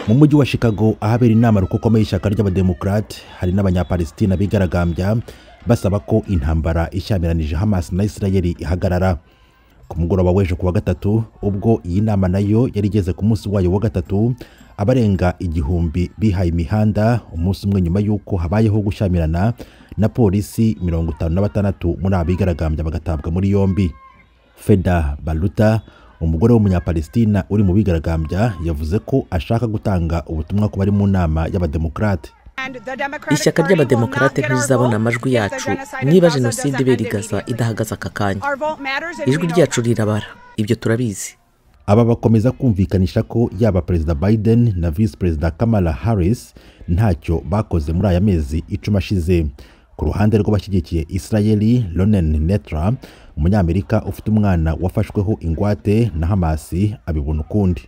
mu mujyi wa Chicago ahabera inama rukokoma y'ishyaka ry'abademokarate hari n'Abanyapalestina bigaragambya basaba ko intambara ishyamiranyije Hamas na Isirayeli ihagarara. Ku mugoroba w'ejo kuwa gatatu ubwo iyi nama nayo yari igeze ku munsi wayo wa gatatu, abarenga igihumbi bihaye imihanda umunsi umwe nyuma y'uko habayeho gushyamirana na polisi 56 muri abigaragambya bagatabwa muri yombi. Feda Baluta, umugore w'umunyapalestina uri mu bigaragambya, yavuze ko ashaka gutanga ubutumwa ku bari mu nama y'abademokarate. Ishyaka ry'abademokarate ntizabona amajwi yacu niba jenoside ibera i Gaza idahagaze aka kanya. Ijwi ryacu rirabara, ibyo turabizi. Aba bakomeza kumvikanisha ko yaba Perezida Biden na Vice Perezida Kamala Harris ntacyo bakoze muri aya mezi 10 ashize. Ku ruhande rw'abashyigikiye Isirayeli, Netra, umunyamerika ufite umwana wafashweho ingwate na Hamas, abibona ukundi.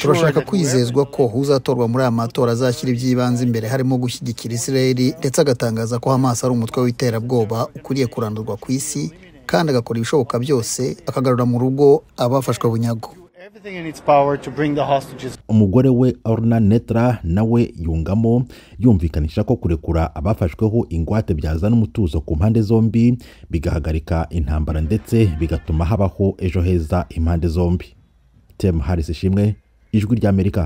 Turashaka kwizezwa ko uzatorwa muri amatora azashyira iby'ibanze imbere, harimo gushyigikira Isirayeli ndetse agatangaza ko Hamas ari umutwe w'iterabwoba ukuriye kurandurwa ku isi, kandi agakora ibishoboka byose akagarura mu rugo abafashwe bunyago. Umugore we Netra nawe yungamo yumvikanisha ko kurekura abafashweho ingwate byazana umutuzo ku mpande zombi, bigahagarika intambara ndetse bigatuma habaho ejo heza impande zombi. Harris ishimwe, Ijwi ry'Amerika.